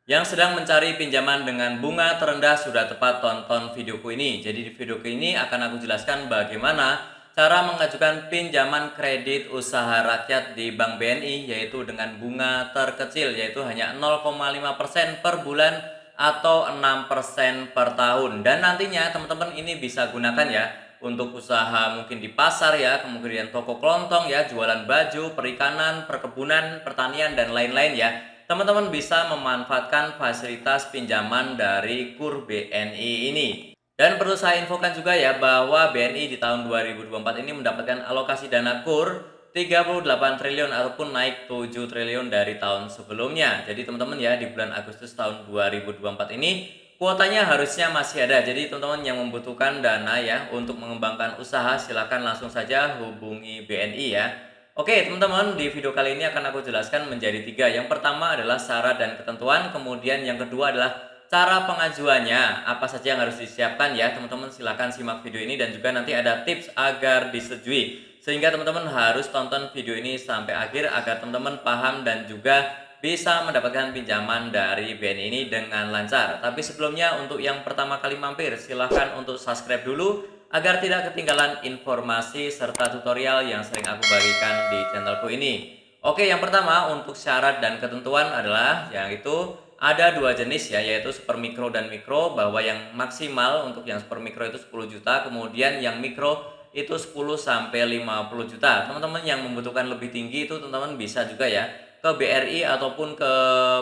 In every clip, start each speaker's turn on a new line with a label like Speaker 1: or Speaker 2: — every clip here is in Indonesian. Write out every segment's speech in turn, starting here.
Speaker 1: Yang sedang mencari pinjaman dengan bunga terendah sudah tepat tonton videoku ini. Jadi di videoku ini akan aku jelaskan bagaimana cara mengajukan pinjaman kredit usaha rakyat di Bank BNI, yaitu dengan bunga terkecil, yaitu hanya 0,5% per bulan atau 6% per tahun. Dan nantinya teman-teman ini bisa gunakan ya untuk usaha mungkin di pasar ya, kemudian toko kelontong ya, jualan baju, perikanan, perkebunan, pertanian, dan lain-lain ya. Teman-teman bisa memanfaatkan fasilitas pinjaman dari KUR BNI ini. Dan perlu saya infokan juga ya bahwa BNI di tahun 2024 ini mendapatkan alokasi dana KUR 38 triliun ataupun naik 7 triliun dari tahun sebelumnya. Jadi teman-teman ya, di bulan Agustus tahun 2024 ini kuotanya harusnya masih ada. Jadi teman-teman yang membutuhkan dana ya untuk mengembangkan usaha, silakan langsung saja hubungi BNI ya. Oke teman-teman, di video kali ini akan aku jelaskan menjadi 3. Yang pertama adalah syarat dan ketentuan, kemudian yang kedua adalah cara pengajuannya, apa saja yang harus disiapkan ya. Teman-teman silakan simak video ini dan juga nanti ada tips agar disetujui. Sehingga teman-teman harus tonton video ini sampai akhir agar teman-teman paham dan juga bisa mendapatkan pinjaman dari BNI ini dengan lancar. Tapi sebelumnya untuk yang pertama kali mampir, silahkan untuk subscribe dulu agar tidak ketinggalan informasi serta tutorial yang sering aku bagikan di channelku ini. Oke, yang pertama untuk syarat dan ketentuan adalah yaitu ada 2 jenis ya, yaitu super mikro dan mikro, bahwa yang maksimal untuk yang super mikro itu 10 juta, kemudian yang mikro itu 10 sampai 50 juta. Teman-teman yang membutuhkan lebih tinggi itu teman-teman bisa juga ya ke BRI ataupun ke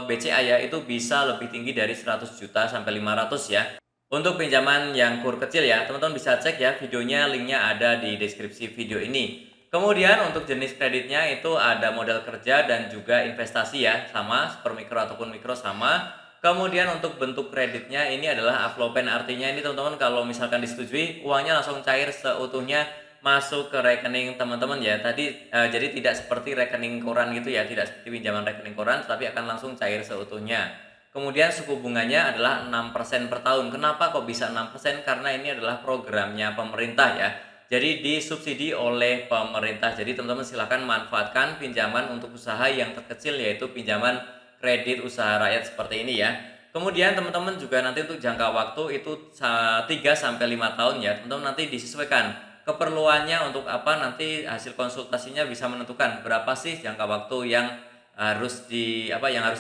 Speaker 1: BCA ya, itu bisa lebih tinggi dari 100 juta sampai 500 ya. Untuk pinjaman yang KUR kecil ya, teman-teman bisa cek ya videonya, linknya ada di deskripsi video ini. Kemudian untuk jenis kreditnya itu ada modal kerja dan juga investasi ya, sama super mikro ataupun mikro sama. Kemudian untuk bentuk kreditnya ini adalah aflopen, artinya ini teman-teman kalau misalkan disetujui uangnya langsung cair seutuhnya masuk ke rekening teman-teman ya. Jadi tidak seperti rekening koran gitu ya, tidak seperti pinjaman rekening koran, tapi akan langsung cair seutuhnya. Kemudian suku bunganya adalah 6% per tahun. Kenapa kok bisa 6%? Karena ini adalah programnya pemerintah ya. Jadi disubsidi oleh pemerintah. Jadi teman-teman silahkan manfaatkan pinjaman untuk usaha yang terkecil, yaitu pinjaman kredit usaha rakyat seperti ini ya. Kemudian teman-teman juga nanti untuk jangka waktu itu 3 sampai 5 tahun ya. Teman-teman nanti disesuaikan keperluannya untuk apa, nanti hasil konsultasinya bisa menentukan berapa sih jangka waktu yang harus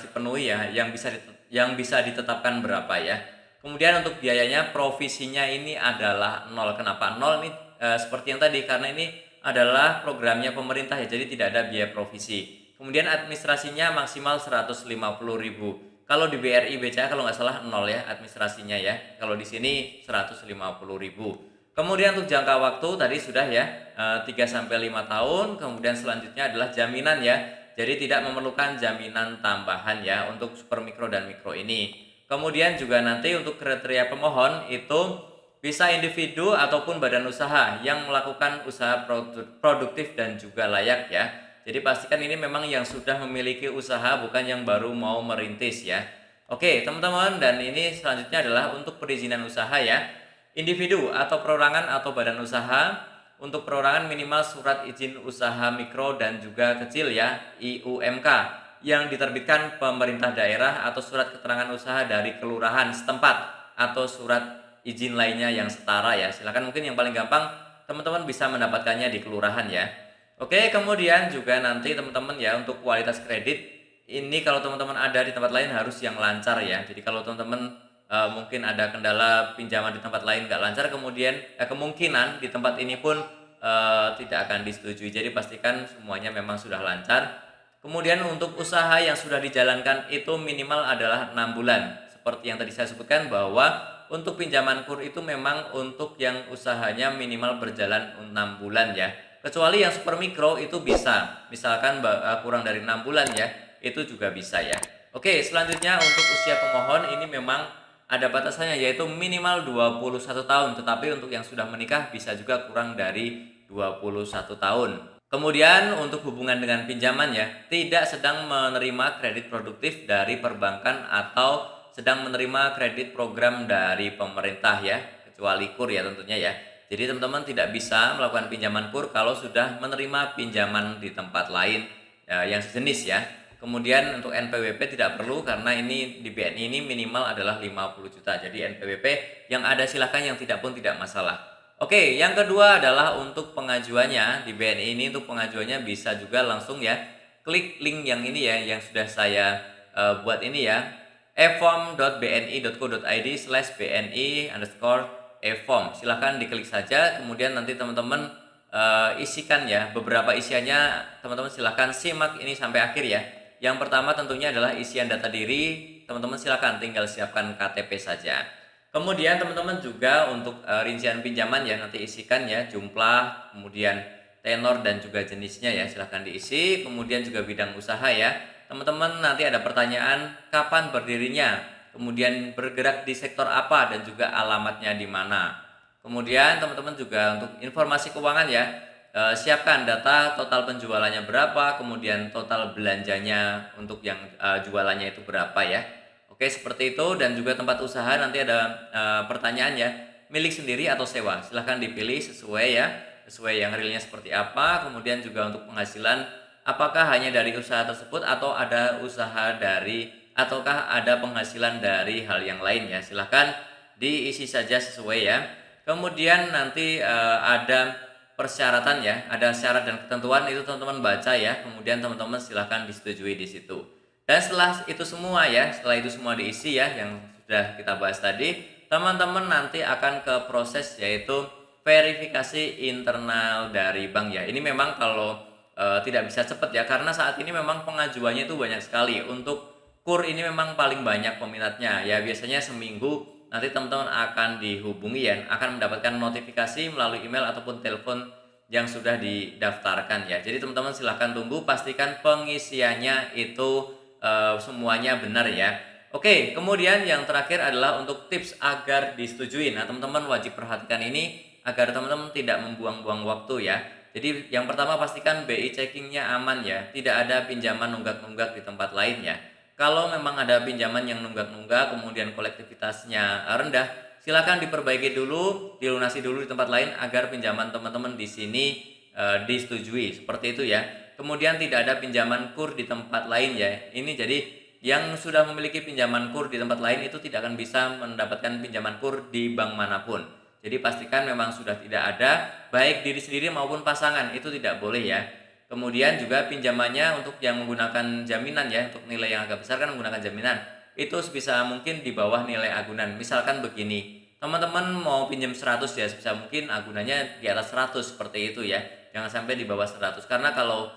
Speaker 1: dipenuhi ya, yang bisa ditetapkan berapa ya. Kemudian untuk biayanya provisinya ini adalah 0. Kenapa 0 nih? Seperti yang tadi, karena ini adalah programnya pemerintah ya, jadi tidak ada biaya provisi. Kemudian administrasinya maksimal 150.000. Kalau di BRI BCA kalau nggak salah 0 ya administrasinya ya. Kalau di sini 150.000. Kemudian untuk jangka waktu tadi sudah ya, 3 sampai 5 tahun. Kemudian selanjutnya adalah jaminan ya. Jadi tidak memerlukan jaminan tambahan ya untuk super mikro dan mikro ini. Kemudian juga nanti untuk kriteria pemohon itu bisa individu ataupun badan usaha yang melakukan usaha produktif dan juga layak ya. Jadi pastikan ini memang yang sudah memiliki usaha, bukan yang baru mau merintis ya. Oke teman-teman, dan ini selanjutnya adalah untuk perizinan usaha ya. Individu atau perorangan atau badan usaha, untuk perorangan minimal surat izin usaha mikro dan juga kecil ya, IUMK, yang diterbitkan pemerintah daerah, atau surat keterangan usaha dari kelurahan setempat, atau surat izin lainnya yang setara ya. Silakan, mungkin yang paling gampang teman-teman bisa mendapatkannya di kelurahan ya. Oke, kemudian juga nanti teman-teman ya untuk kualitas kredit ini, kalau teman-teman ada di tempat lain harus yang lancar ya. Jadi kalau teman-teman mungkin ada kendala pinjaman di tempat lain nggak lancar, kemudian kemungkinan di tempat ini pun tidak akan disetujui. Jadi pastikan semuanya memang sudah lancar. Kemudian untuk usaha yang sudah dijalankan itu minimal adalah 6 bulan. Seperti yang tadi saya sebutkan bahwa untuk pinjaman KUR itu memang untuk yang usahanya minimal berjalan 6 bulan ya. Kecuali yang super mikro itu bisa, misalkan kurang dari 6 bulan ya, itu juga bisa ya. Oke, selanjutnya untuk usia pemohon ini memang ada batasannya, yaitu minimal 21 tahun, tetapi untuk yang sudah menikah bisa juga kurang dari 21 tahun. Kemudian untuk hubungan dengan pinjaman ya, tidak sedang menerima kredit produktif dari perbankan atau sedang menerima kredit program dari pemerintah ya, kecuali KUR ya tentunya ya. Jadi teman-teman tidak bisa melakukan pinjaman KUR kalau sudah menerima pinjaman di tempat lain yang sejenis ya. Kemudian untuk NPWP tidak perlu karena ini di BNI ini minimal adalah 50 juta. Jadi NPWP yang ada silahkan, yang tidak pun tidak masalah. Oke, yang kedua adalah untuk pengajuannya di BNI ini. Untuk pengajuannya bisa juga langsung ya klik link yang ini ya, yang sudah saya buat ini ya, eform.bni.co.id/bni_eform. Silahkan diklik saja, kemudian nanti teman-teman isikan ya beberapa isiannya. Teman-teman silahkan simak ini sampai akhir ya. Yang pertama tentunya adalah isian data diri. Teman-teman silahkan tinggal siapkan KTP saja. Kemudian teman-teman juga untuk rincian pinjaman ya nanti isikan ya, jumlah, kemudian tenor dan juga jenisnya ya, silahkan diisi. Kemudian juga bidang usaha ya. Teman-teman nanti ada pertanyaan kapan berdirinya, kemudian bergerak di sektor apa, dan juga alamatnya di mana. Kemudian teman-teman juga untuk informasi keuangan ya, siapkan data total penjualannya berapa, kemudian total belanjanya untuk yang jualannya itu berapa ya. Oke, seperti itu. Dan juga tempat usaha nanti ada pertanyaan ya, milik sendiri atau sewa. Silahkan dipilih sesuai ya, sesuai yang realnya seperti apa. Kemudian juga untuk penghasilan, apakah hanya dari usaha tersebut atau ada usaha dari, ataukah ada penghasilan dari hal yang lain ya. Silahkan diisi saja sesuai ya. Kemudian nanti ada persyaratan ya, ada syarat dan ketentuan, itu teman-teman baca ya. Kemudian teman-teman silahkan disetujui di situ. Dan setelah itu semua ya, setelah itu semua diisi ya yang sudah kita bahas tadi, teman-teman nanti akan ke proses yaitu verifikasi internal dari bank ya. Ini memang kalau tidak bisa cepat ya, karena saat ini memang pengajuannya itu banyak sekali. Untuk KUR ini memang paling banyak peminatnya ya, biasanya seminggu nanti teman-teman akan dihubungi ya, akan mendapatkan notifikasi melalui email ataupun telepon yang sudah didaftarkan ya. Jadi teman-teman silahkan tunggu, pastikan pengisiannya itu semuanya benar ya. Oke, kemudian yang terakhir adalah untuk tips agar disetujui. Nah, teman-teman wajib perhatikan ini agar teman-teman tidak membuang-buang waktu ya. Jadi yang pertama, pastikan BI checkingnya aman ya, tidak ada pinjaman nunggak-nunggak di tempat lain ya. Kalau memang ada pinjaman yang nunggak-nunggak kemudian kolektivitasnya rendah, silakan diperbaiki dulu, dilunasi dulu di tempat lain agar pinjaman teman-teman di sini disetujui. Seperti itu ya. Kemudian tidak ada pinjaman KUR di tempat lain ya. Ini jadi yang sudah memiliki pinjaman KUR di tempat lain itu tidak akan bisa mendapatkan pinjaman KUR di bank manapun. Jadi pastikan memang sudah tidak ada, baik diri sendiri maupun pasangan, itu tidak boleh ya. Kemudian juga pinjamannya untuk yang menggunakan jaminan ya, untuk nilai yang agak besar kan menggunakan jaminan, itu sebisa mungkin di bawah nilai agunan. Misalkan begini, teman-teman mau pinjam 100 ya, sebisa mungkin agunannya di atas 100 seperti itu ya. Jangan sampai di bawah 100, karena kalau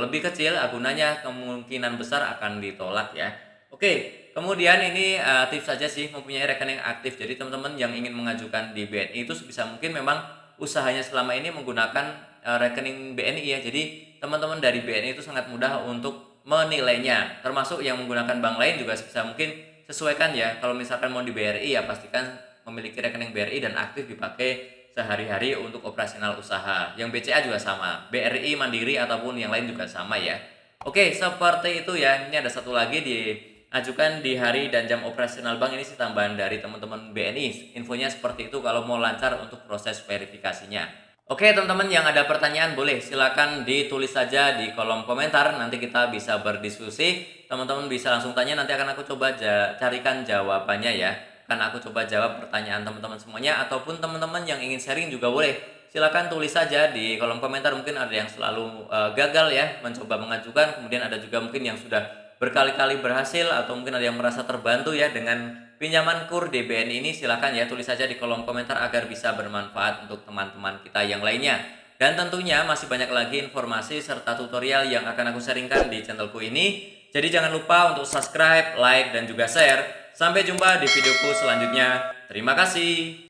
Speaker 1: lebih kecil agunannya kemungkinan besar akan ditolak ya. Oke, kemudian ini tips saja sih, mempunyai rekening aktif. Jadi teman-teman yang ingin mengajukan di BNI itu sebisa mungkin memang usahanya selama ini menggunakan rekening BNI ya. Jadi teman-teman dari BNI itu sangat mudah untuk menilainya. Termasuk yang menggunakan bank lain juga sebisa mungkin sesuaikan ya. Kalau misalkan mau di BRI ya pastikan memiliki rekening BRI dan aktif dipakai sehari-hari untuk operasional usaha. Yang BCA juga sama, BRI, Mandiri ataupun yang lain juga sama ya. Oke, seperti itu ya. Ini ada satu lagi, diajukan di hari dan jam operasional bank. Ini sih tambahan dari teman-teman BNI. Infonya seperti itu kalau mau lancar untuk proses verifikasinya. Oke teman-teman, yang ada pertanyaan boleh silakan ditulis saja di kolom komentar, nanti kita bisa berdiskusi. Teman-teman bisa langsung tanya, nanti akan aku coba carikan jawabannya ya. Akan aku coba jawab pertanyaan teman-teman semuanya, ataupun teman-teman yang ingin sharing juga boleh. Silakan tulis saja di kolom komentar, mungkin ada yang selalu gagal ya mencoba mengajukan, kemudian ada juga mungkin yang sudah berkali-kali berhasil, atau mungkin ada yang merasa terbantu ya dengan pinjaman KUR di BNI ini. Silakan ya tulis saja di kolom komentar agar bisa bermanfaat untuk teman-teman kita yang lainnya. Dan tentunya masih banyak lagi informasi serta tutorial yang akan aku sharingkan di channelku ini. Jadi jangan lupa untuk subscribe, like, dan juga share. Sampai jumpa di videoku selanjutnya. Terima kasih.